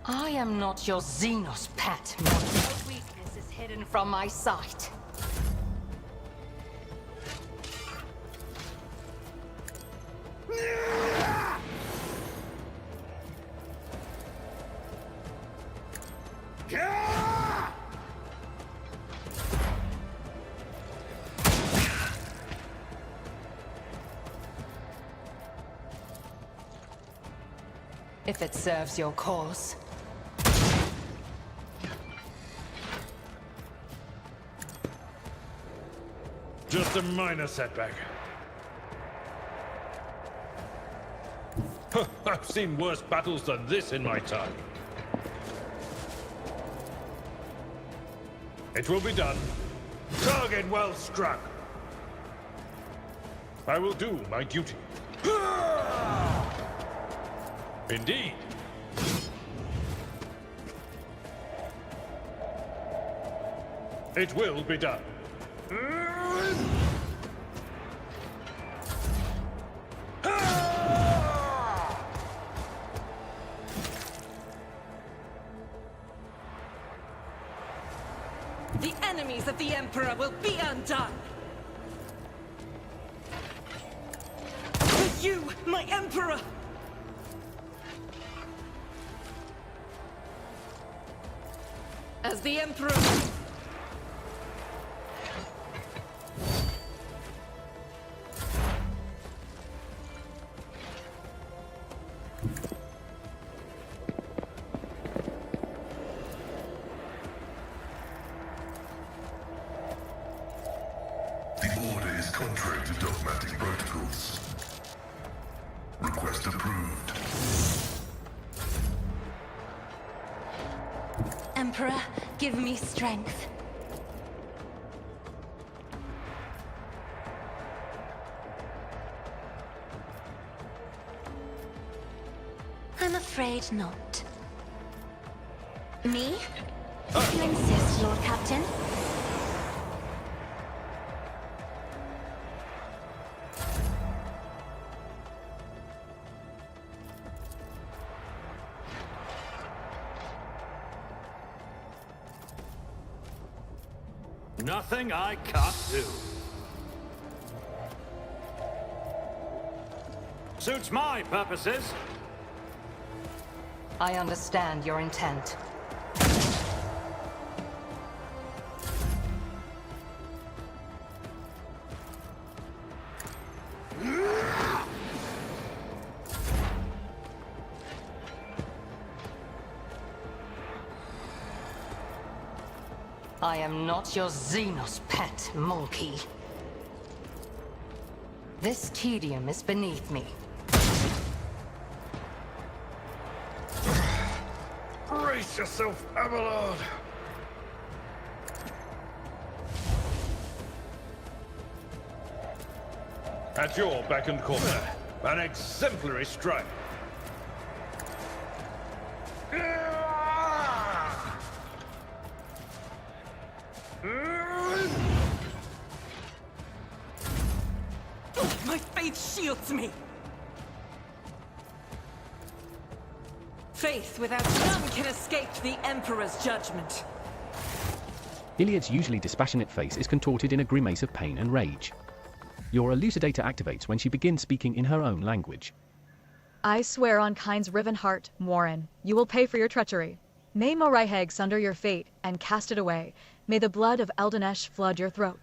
I am not your Xenos pet. No weakness is hidden from my sight. If it serves your cause. Just a minor setback. I've seen worse battles than this in my time. It will be done. Target well struck. I will do my duty. Indeed. It will be done. The enemies of the Emperor will be undone! For you, my Emperor! As the Emperor... The order is contrary to dogmatic protocols. Request approved. Emperor, give me strength. I'm afraid not. Me? If you insist, Lord Captain. Nothing I can't do. Suits my purposes. I understand your intent. I am not your Xenos pet, monkey. This tedium is beneath me. Brace yourself, Abelard. At your beck and call. An exemplary strike. My faith shields me! Faith without none can escape the Emperor's judgment. Iliad's usually dispassionate face is contorted in a grimace of pain and rage. Your elucidator activates when she begins speaking in her own language. I swear on Kyne's riven heart, Warren, you will pay for your treachery. May Moriheg sunder your fate and cast it away. May the blood of Eldanesh flood your throat.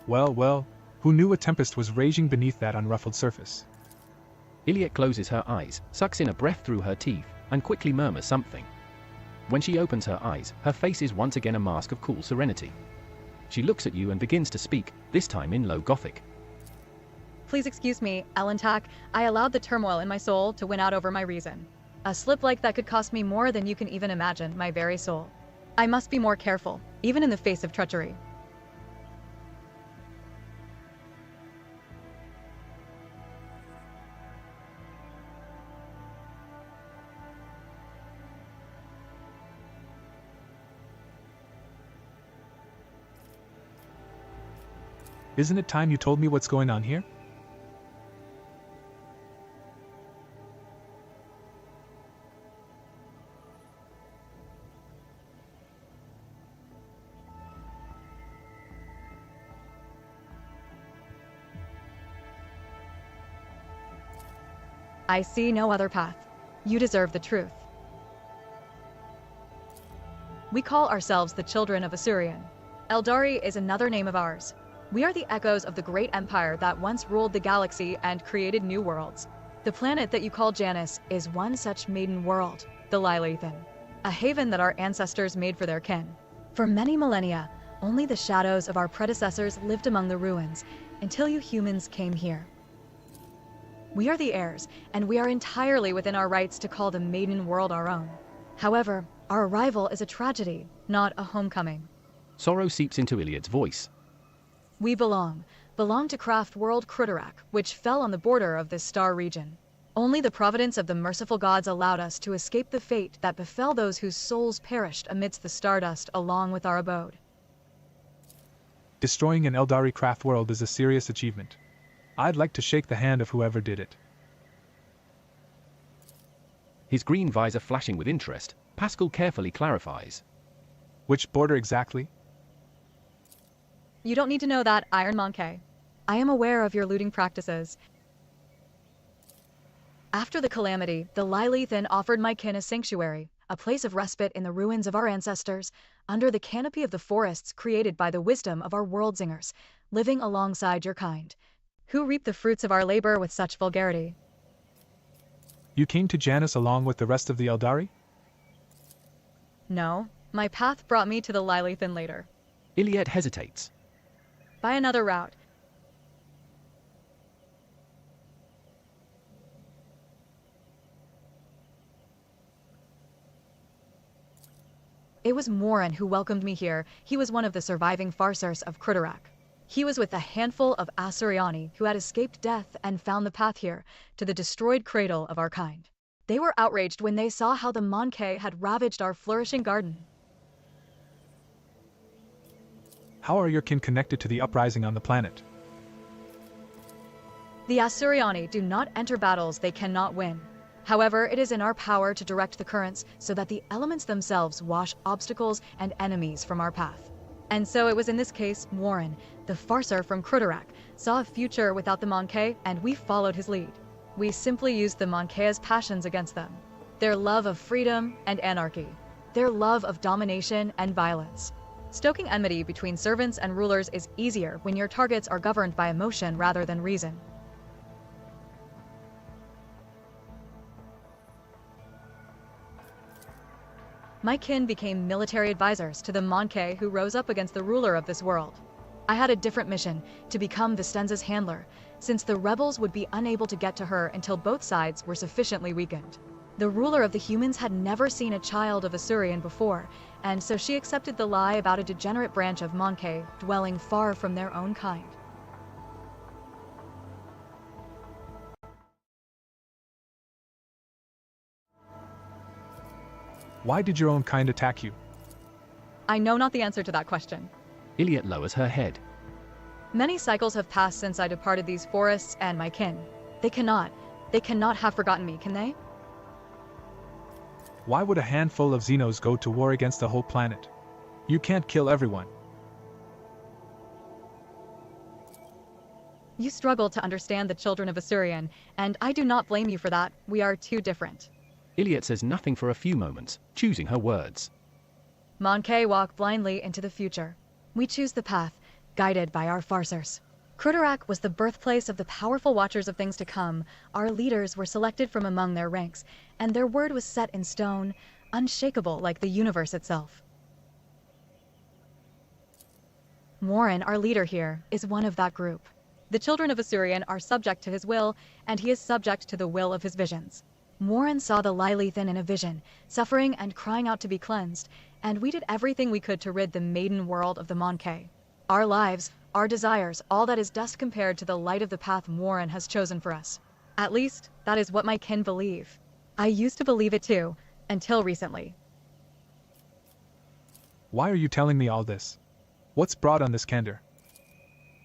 Well, well, who knew a tempest was raging beneath that unruffled surface? Iliad closes her eyes, sucks in a breath through her teeth, and quickly murmurs something. When she opens her eyes, her face is once again a mask of cool serenity. She looks at you and begins to speak, this time in low Gothic. Please excuse me, Elentak. I allowed the turmoil in my soul to win out over my reason. A slip like that could cost me more than you can even imagine, my very soul. I must be more careful, even in the face of treachery. Isn't it time you told me what's going on here? I see no other path. You deserve the truth. We call ourselves the Children of Asurion. Eldari is another name of ours. We are the echoes of the great empire that once ruled the galaxy and created new worlds. The planet that you call Janus is one such maiden world, the Lilithan, a haven that our ancestors made for their kin. For many millennia, only the shadows of our predecessors lived among the ruins, until you humans came here. We are the heirs, and we are entirely within our rights to call the maiden world our own. However, our arrival is a tragedy, not a homecoming. Sorrow seeps into Iliad's voice. We belong to Craft World Crudorak, which fell on the border of this star region. Only the providence of the merciful gods allowed us to escape the fate that befell those whose souls perished amidst the stardust along with our abode. Destroying an Eldari craft world is a serious achievement. I'd like to shake the hand of whoever did it. His green visor flashing with interest, Pascal carefully clarifies. Which border exactly? You don't need to know that, Iron Monkey. I am aware of your looting practices. After the calamity, the Lilithan offered my kin a sanctuary, a place of respite in the ruins of our ancestors, under the canopy of the forests created by the wisdom of our worldzingers, living alongside your kind, who reap the fruits of our labor with such vulgarity. You came to Janus along with the rest of the Eldari? No, my path brought me to the Lilithan later. Iliad hesitates. By another route. It was Morin who welcomed me here. He was one of the surviving Farsars of Crudorak. He was with a handful of Asuriani who had escaped death and found the path here, to the destroyed cradle of our kind. They were outraged when they saw how the Monkey had ravaged our flourishing garden. How are your kin connected to the uprising on the planet? The Asuriani do not enter battles they cannot win. However, it is in our power to direct the currents so that the elements themselves wash obstacles and enemies from our path. And so it was in this case, Warren, the Farsar from Crudorak, saw a future without the Monkey, and we followed his lead. We simply used the Monkey's passions against them. Their love of freedom and anarchy. Their love of domination and violence. Stoking enmity between servants and rulers is easier when your targets are governed by emotion rather than reason. My kin became military advisors to the Monkey who rose up against the ruler of this world. I had a different mission, to become Vistenza's handler, since the rebels would be unable to get to her until both sides were sufficiently weakened. The ruler of the humans had never seen a child of Asurian before, and so she accepted the lie about a degenerate branch of Monkey dwelling far from their own kind. Why did your own kind attack you? I know not the answer to that question. Iliad lowers her head. Many cycles have passed since I departed these forests and my kin. They cannot have forgotten me, can they? Why would a handful of Xenos go to war against the whole planet? You can't kill everyone. You struggle to understand the children of Asurian, and I do not blame you for that. We are too different. Iliad says nothing for a few moments, choosing her words. Monkey walk blindly into the future. We choose the path, guided by our farcers. Kruderak was the birthplace of the powerful watchers of things to come. Our leaders were selected from among their ranks, and their word was set in stone, unshakable like the universe itself. Warren, our leader here, is one of that group. The children of Asurian are subject to his will, and he is subject to the will of his visions. Warren saw the Lilithan in a vision, suffering and crying out to be cleansed, and we did everything we could to rid the maiden world of the Monkey. Our lives, our desires, all that is dust compared to the light of the path Warren has chosen for us. At least, that is what my kin believe. I used to believe it too, until recently. Why are you telling me all this? What's brought on this candor?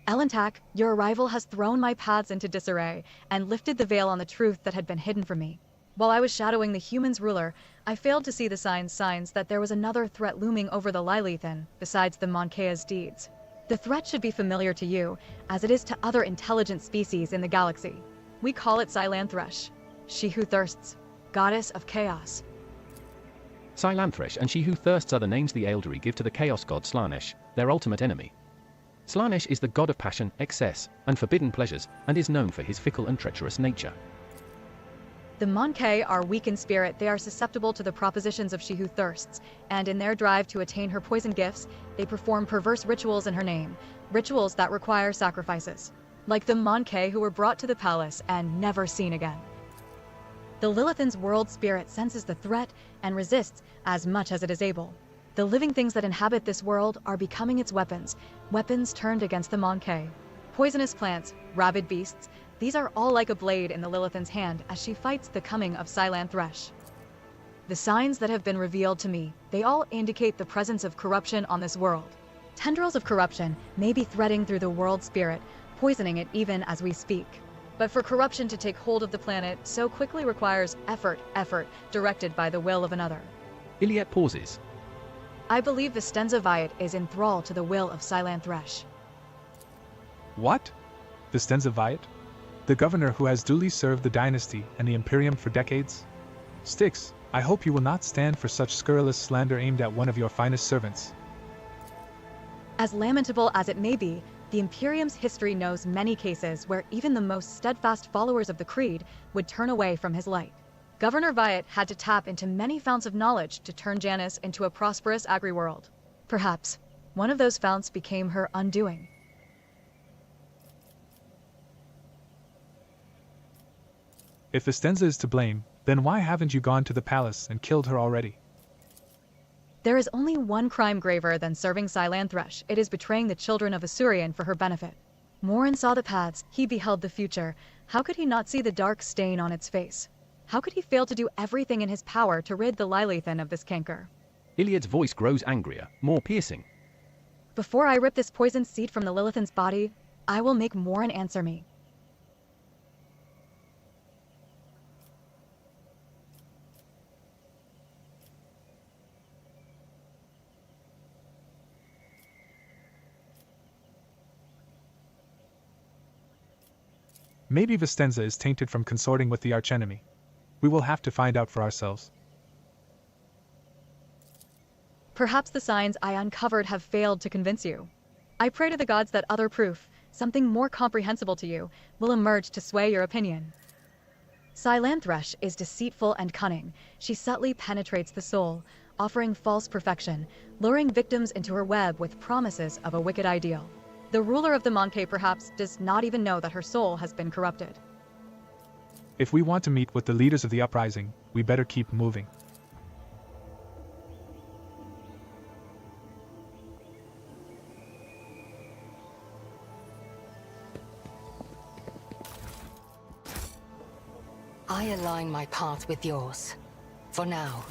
Elentak, your arrival has thrown my paths into disarray, and lifted the veil on the truth that had been hidden from me. While I was shadowing the humans' ruler, I failed to see the signs that there was another threat looming over the Lilithan, besides the Monkea's deeds. The threat should be familiar to you, as it is to other intelligent species in the galaxy. We call it Silanthresh, she who thirsts, goddess of chaos. Silanthresh and She Who Thirsts are the names the Eldari give to the chaos god Slanesh, their ultimate enemy. Slanesh is the god of passion, excess, and forbidden pleasures, and is known for his fickle and treacherous nature. The Monkey are weak in spirit. They are susceptible to the propositions of She Who Thirsts, and in their drive to attain her poison gifts, they perform perverse rituals in her name, rituals that require sacrifices. Like the Monkey who were brought to the palace and never seen again. The Lilithan's world spirit senses the threat and resists as much as it is able. The living things that inhabit this world are becoming its weapons, weapons turned against the Monkey. Poisonous plants, rabid beasts, these are all like a blade in the Lilithan's hand as she fights the coming of Silanthresh. The signs that have been revealed to me, they all indicate the presence of corruption on this world. Tendrils of corruption may be threading through the world spirit, poisoning it even as we speak. But for corruption to take hold of the planet so quickly requires effort directed by the will of another. Iliad pauses. I believe Vistenza Viat is in thrall to the will of Silanthresh. What? Vistenza Viat? The governor who has duly served the dynasty and the Imperium for decades? Styx, I hope you will not stand for such scurrilous slander aimed at one of your finest servants. As lamentable as it may be, the Imperium's history knows many cases where even the most steadfast followers of the Creed would turn away from his light. Governor Viat had to tap into many founts of knowledge to turn Janus into a prosperous agri-world. Perhaps one of those founts became her undoing. If Vistenza is to blame, then why haven't you gone to the palace and killed her already? There is only one crime graver than serving Silanthresh. It is betraying the children of Asurian for her benefit. Morin saw the paths, he beheld the future. How could he not see the dark stain on its face? How could he fail to do everything in his power to rid the Lilithan of this canker? Iliad's voice grows angrier, more piercing. Before I rip this poisoned seed from the Lilithan's body, I will make Morin answer me. Maybe Vistenza is tainted from consorting with the archenemy. We will have to find out for ourselves. Perhaps the signs I uncovered have failed to convince you. I pray to the gods that other proof, something more comprehensible to you, will emerge to sway your opinion. Silanthresh is deceitful and cunning. She subtly penetrates the soul. offering false perfection, luring victims into her web with promises of a wicked ideal. The ruler of the Monkey perhaps does not even know that her soul has been corrupted. If we want to meet with the leaders of the uprising, we better keep moving. I align my path with yours. For now.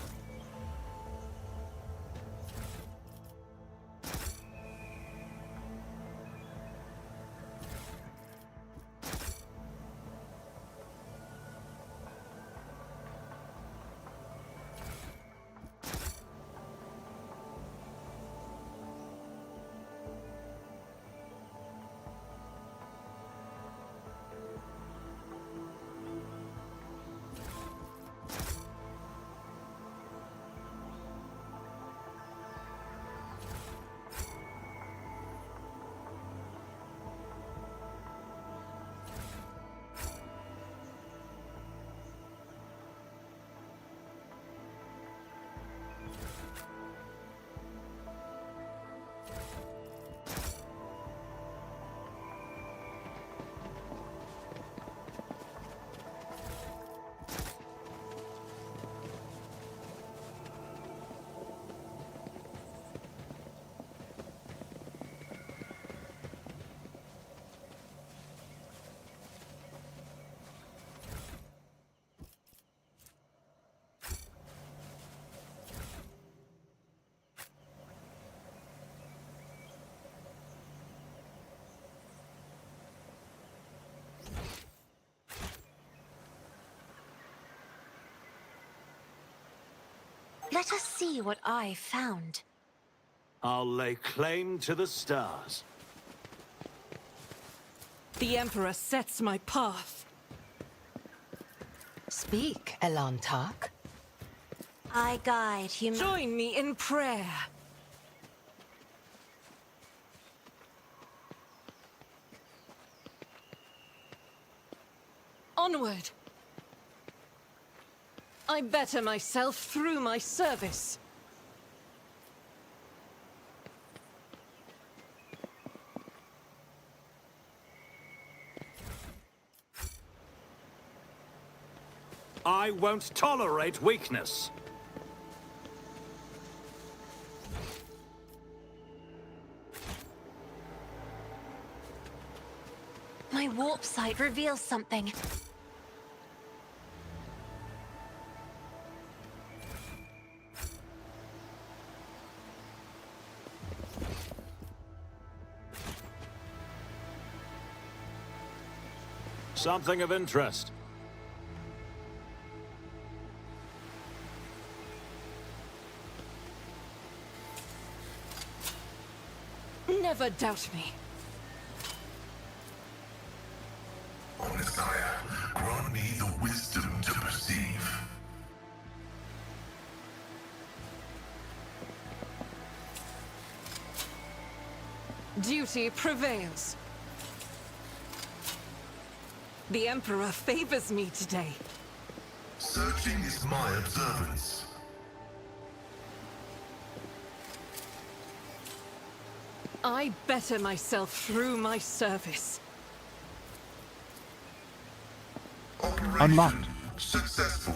Let us see what I found. I'll lay claim to the stars. The Emperor sets my path. Speak, Elantark. I guide human. Join me in prayer. Onward. I better myself through my service. I won't tolerate weakness. My warp sight reveals something. Something of interest. Never doubt me. Messiah, grant me the wisdom to perceive. Duty prevails. The Emperor favors me today. Searching is my observance. I better myself through my service. Operation Unlocked. successful.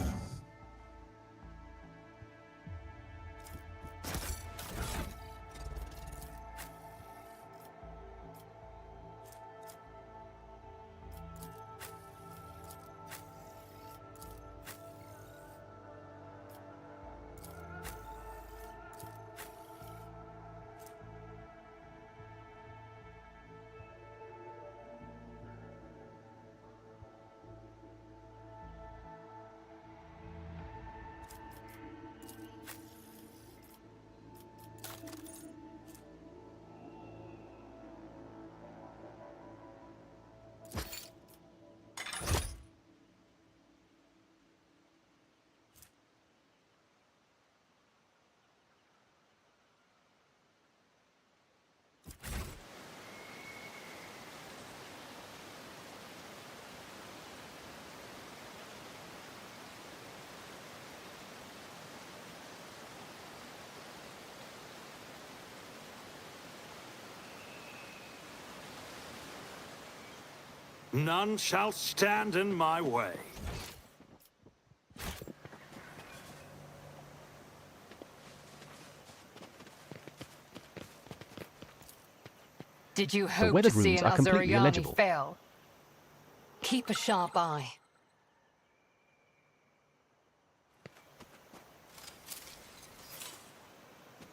None shall stand in my way. Did you hope to weathered see runes an are completely Azuriani illegible. fail? Keep a sharp eye.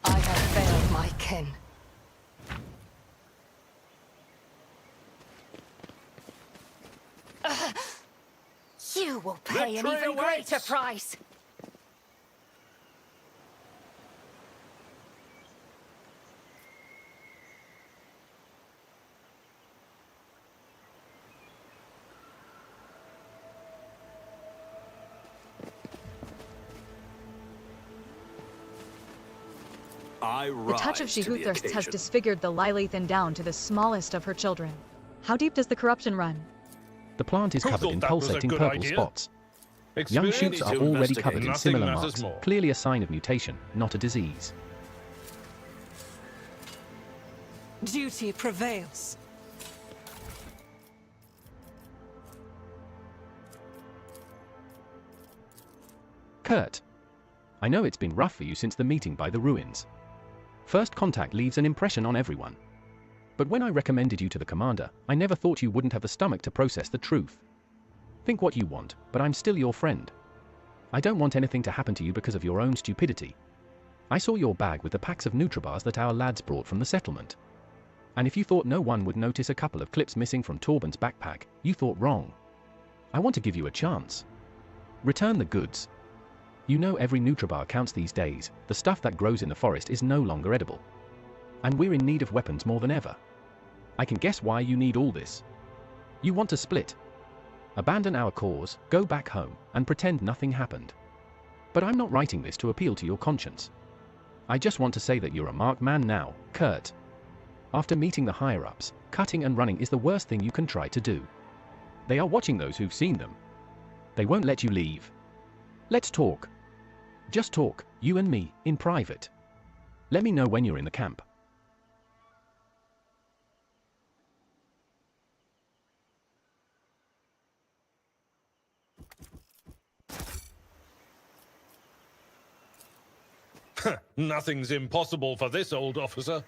I have failed my kin. You will pay an Victory even greater awaits. price. The touch of she who thirsts has occasion. disfigured the Lilithan down to the smallest of her children. How deep does the corruption run? The plant is Who covered thought in that was a pulsating good purple idea? spots. Young shoots are already covered in Nothing similar matters marks, more. clearly a sign of mutation, not a disease. Duty prevails. Kurt, I know it's been rough for you since the meeting by the ruins. First contact leaves an impression on everyone. But when I recommended you to the commander, I never thought you wouldn't have the stomach to process the truth. Think what you want, but I'm still your friend. I don't want anything to happen to you because of your own stupidity. I saw your bag with the packs of Nutribars that our lads brought from the settlement. And if you thought no one would notice a couple of clips missing from Torben's backpack, you thought wrong. I want to give you a chance. Return the goods. You know every Nutribar counts these days. The stuff that grows in the forest is no longer edible. And we're in need of weapons more than ever. I can guess why you need all this. You want to split. Abandon our cause, go back home, and pretend nothing happened. But I'm not writing this to appeal to your conscience. I just want to say that you're a marked man now, Kurt. After meeting the higher-ups, cutting and running is the worst thing you can try to do. They are watching those who've seen them. They won't let you leave. Let's talk. Just talk, you and me, in private. Let me know when you're in the camp. Nothing's impossible for this old officer.